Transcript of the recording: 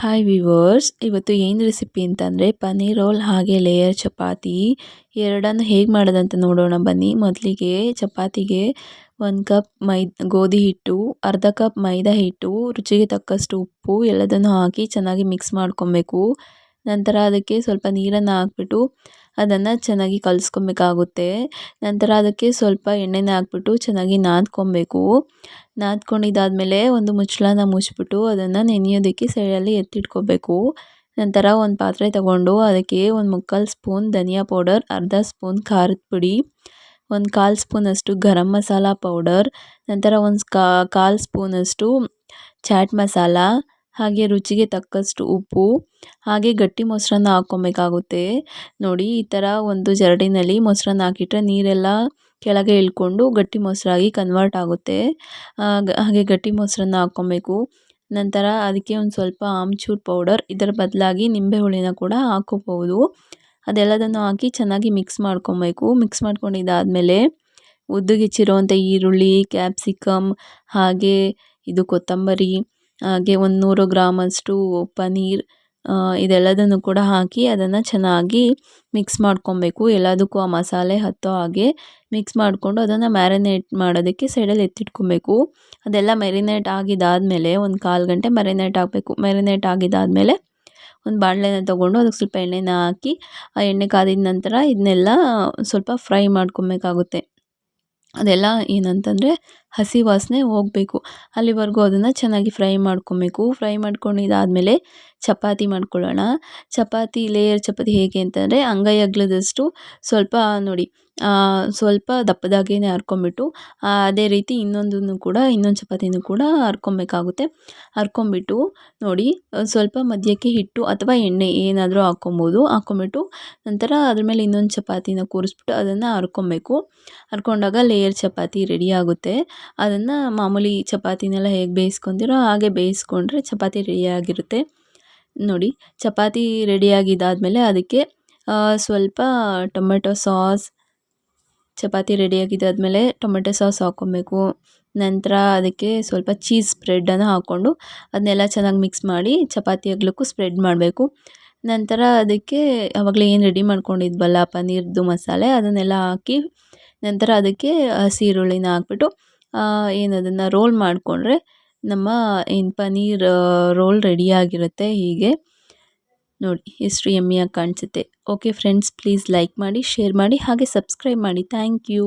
Hi viewers, ಇವತ್ತು ಏನು recipe ಅಂತಂದರೆ ಪನ್ನೀರ್ ರೋಲ್ ಹಾಗೆ ಲೇಯರ್ ಚಪಾತಿ ಎರಡನ್ನು ಹೇಗೆ ಮಾಡೋದಂತ ನೋಡೋಣ ಬನ್ನಿ. ಮೊದಲಿಗೆ ಚಪಾತಿಗೆ 1 ಕಪ್ ಗೋಧಿ ಹಿಟ್ಟು, ಅರ್ಧ ಕಪ್ ಮೈದಾ ಹಿಟ್ಟು, ರುಚಿಗೆ ತಕ್ಕಷ್ಟು ಉಪ್ಪು ಎಲ್ಲದನ್ನು ಹಾಕಿ ಚೆನ್ನಾಗಿ ಮಿಕ್ಸ್ ಮಾಡ್ಕೊಬೇಕು. ನಂತರ ಅದಕ್ಕೆ ಸ್ವಲ್ಪ ನೀರನ್ನು ಹಾಕ್ಬಿಟ್ಟು ಅದನ್ನು ಚೆನ್ನಾಗಿ ಕಲಿಸ್ಕೊಬೇಕಾಗುತ್ತೆ. ನಂತರ ಅದಕ್ಕೆ ಸ್ವಲ್ಪ ಎಣ್ಣೆನ ಹಾಕ್ಬಿಟ್ಟು ಚೆನ್ನಾಗಿ ನಾದ್ಕೊಬೇಕು. ನಾದ್ಕೊಂಡಿದ್ದಾದಮೇಲೆ ಒಂದು ಮುಚ್ಚಳನ ಮುಚ್ಚಿಬಿಟ್ಟು ಅದನ್ನು ನೆನೆಯೋದಕ್ಕೆ ಸೈಡಲ್ಲಿ ಎತ್ತಿಟ್ಕೋಬೇಕು. ನಂತರ ಒಂದು ಪಾತ್ರೆ ತಗೊಂಡು ಅದಕ್ಕೆ 1/4 ಸ್ಪೂನ್ ಧನಿಯಾ ಪೌಡರ್, ಅರ್ಧ ಸ್ಪೂನ್ ಖಾರದ ಪುಡಿ, 1/4 ಸ್ಪೂನಷ್ಟು ಗರಂ ಮಸಾಲ ಪೌಡರ್, ನಂತರ 1/4 ಸ್ಪೂನಷ್ಟು ಚಾಟ್ ಮಸಾಲ, ಹಾಗೆ ರುಚಿಗೆ ತಕ್ಕಷ್ಟು ಉಪ್ಪು, ಹಾಗೆ ಗಟ್ಟಿ ಮೊಸರನ್ನ ಹಾಕ್ಕೊಬೇಕಾಗುತ್ತೆ. ನೋಡಿ, ಈ ಥರ ಒಂದು ಜರಡಿನಲ್ಲಿ ಮೊಸರನ್ನ ಹಾಕಿಟ್ರೆ ನೀರೆಲ್ಲ ಕೆಳಗೆ ಇಳ್ಕೊಂಡು ಗಟ್ಟಿ ಮೊಸರಾಗಿ ಕನ್ವರ್ಟ್ ಆಗುತ್ತೆ. ಹಾಗೆ ಗಟ್ಟಿ ಮೊಸರನ್ನ ಹಾಕ್ಕೊಬೇಕು. ನಂತರ ಅದಕ್ಕೆ ಒಂದು ಸ್ವಲ್ಪ ಆಮ್ಚೂರ್ ಪೌಡರ್, ಇದರ ಬದಲಾಗಿ ನಿಂಬೆ ಹುಳಿನ ಕೂಡ ಹಾಕ್ಕೋಬೋದು. ಅದೆಲ್ಲದನ್ನು ಹಾಕಿ ಚೆನ್ನಾಗಿ ಮಿಕ್ಸ್ ಮಾಡ್ಕೊಬೇಕು. ಮಿಕ್ಸ್ ಮಾಡ್ಕೊಂಡಿದ್ದಾದಮೇಲೆ ಉದ್ದಗೆ ಹೆಚ್ಚಿರುವಂಥ ಈರುಳ್ಳಿ, ಕ್ಯಾಪ್ಸಿಕಮ್, ಹಾಗೆ ಇದು ಕೊತ್ತಂಬರಿ, ಹಾಗೆ 100 ಗ್ರಾಮಷ್ಟು ಪನ್ನೀರ್, ಇದೆಲ್ಲದನ್ನು ಕೂಡ ಹಾಕಿ ಅದನ್ನು ಚೆನ್ನಾಗಿ ಮಿಕ್ಸ್ ಮಾಡ್ಕೊಬೇಕು. ಎಲ್ಲದಕ್ಕೂ ಆ ಮಸಾಲೆ ಹತ್ತೋ ಹಾಗೆ ಮಿಕ್ಸ್ ಮಾಡಿಕೊಂಡು ಅದನ್ನು ಮ್ಯಾರಿನೇಟ್ ಮಾಡೋದಕ್ಕೆ ಸೈಡಲ್ಲಿ ಎತ್ತಿಟ್ಕೊಬೇಕು. ಅದೆಲ್ಲ ಮ್ಯಾರಿನೇಟ್ ಆಗಿದ್ದಾದಮೇಲೆ 1/4 ಗಂಟೆ ಮ್ಯಾರಿನೇಟ್ ಆಗಬೇಕು. ಮ್ಯಾರಿನೇಟ್ ಆಗಿದ್ದಾದಮೇಲೆ ಒಂದು ಬಾಣಲೆನ ತೊಗೊಂಡು ಅದಕ್ಕೆ ಸ್ವಲ್ಪ ಎಣ್ಣೆನ ಹಾಕಿ ಆ ಎಣ್ಣೆ ಕಾದಿದ ನಂತರ ಇದನ್ನೆಲ್ಲ ಸ್ವಲ್ಪ ಫ್ರೈ ಮಾಡ್ಕೊಬೇಕಾಗುತ್ತೆ. ಅದೆಲ್ಲ ಏನಂತಂದರೆ ಹಸಿ ವಾಸನೆ ಹೋಗಬೇಕು, ಅಲ್ಲಿವರೆಗೂ ಅದನ್ನು ಚೆನ್ನಾಗಿ ಫ್ರೈ ಮಾಡ್ಕೊಬೇಕು. ಫ್ರೈ ಮಾಡ್ಕೊಂಡಿದ್ದಾದಮೇಲೆ ಚಪಾತಿ ಮಾಡ್ಕೊಳ್ಳೋಣ. ಲೇಯರ್ ಚಪಾತಿ ಹೇಗೆ ಅಂತಂದರೆ ಅಂಗೈ ಅಗಲದಷ್ಟು ಸ್ವಲ್ಪ ನೋಡಿ, ಸ್ವಲ್ಪ ದಪ್ಪದಾಗೇ ಹರ್ಕೊಂಬಿಟ್ಟು ಅದೇ ರೀತಿ ಇನ್ನೊಂದು ಚಪಾತಿನೂ ಕೂಡ ಹರ್ಕೊಬೇಕಾಗುತ್ತೆ. ಹರ್ಕೊಂಬಿಟ್ಟು ನೋಡಿ, ಸ್ವಲ್ಪ ಮಧ್ಯಕ್ಕೆ ಹಿಟ್ಟು ಅಥವಾ ಎಣ್ಣೆ ಏನಾದರೂ ಹಾಕ್ಕೊಂಬಿಟ್ಟು ನಂತರ ಅದ್ರ ಮೇಲೆ ಇನ್ನೊಂದು ಚಪಾತಿನ ಕೂರಿಸ್ಬಿಟ್ಟು ಅದನ್ನು ಹರ್ಕೊಬೇಕು. ಹರ್ಕೊಂಡಾಗ ಲೇಯರ್ ಚಪಾತಿ ರೆಡಿ ಆಗುತ್ತೆ. ಅದನ್ನು ಮಾಮೂಲಿ ಚಪಾತಿನೆಲ್ಲ ಹೇಗೆ ಬೇಯಿಸ್ಕೊತೀರೋ ಹಾಗೆ ಬೇಯಿಸ್ಕೊಂಡ್ರೆ ಚಪಾತಿ ರೆಡಿಯಾಗಿರುತ್ತೆ. ನೋಡಿ, ಚಪಾತಿ ರೆಡಿಯಾಗಿದ್ದಾದಮೇಲೆ ಅದಕ್ಕೆ ಸ್ವಲ್ಪ ಟೊಮೆಟೊ ಸಾಸ್, ಚಪಾತಿ ರೆಡಿಯಾಗಿದ್ದಾದಮೇಲೆ ಟೊಮೆಟೊ ಸಾಸ್ ಹಾಕ್ಕೊಬೇಕು. ನಂತರ ಅದಕ್ಕೆ ಸ್ವಲ್ಪ ಚೀಸ್ ಸ್ಪ್ರೆಡನ್ನು ಹಾಕ್ಕೊಂಡು ಅದನ್ನೆಲ್ಲ ಚೆನ್ನಾಗಿ ಮಿಕ್ಸ್ ಮಾಡಿ ಚಪಾತಿ ಅಗಲಕ್ಕೂ ಸ್ಪ್ರೆಡ್ ಮಾಡಬೇಕು. ನಂತರ ಅದಕ್ಕೆ ಆವಾಗಲೇ ಏನು ರೆಡಿ ಮಾಡ್ಕೊಂಡಿದ್ವಲ್ಲ ಪನ್ನೀರ್ದು ಮಸಾಲೆ, ಅದನ್ನೆಲ್ಲ ಹಾಕಿ ನಂತರ ಅದಕ್ಕೆ ಹಸಿ ಈರುಳ್ಳಿನ ಹಾಕ್ಬಿಟ್ಟು ಅದನ್ನು ರೋಲ್ ಮಾಡಿಕೊಂಡ್ರೆ ನಮ್ಮ ಪನ್ನೀರ್ ರೋಲ್ ರೆಡಿಯಾಗಿರುತ್ತೆ. ಹೀಗೆ ನೋಡಿ ಎಷ್ಟು ಯಮ್ಮಿಯಾಗಿ ಕಾಣಿಸುತ್ತೆ. ಓಕೆ ಫ್ರೆಂಡ್ಸ್, ಪ್ಲೀಸ್ ಲೈಕ್ ಮಾಡಿ, ಶೇರ್ ಮಾಡಿ, ಹಾಗೆ ಸಬ್ಸ್ಕ್ರೈಬ್ ಮಾಡಿ. Thank you.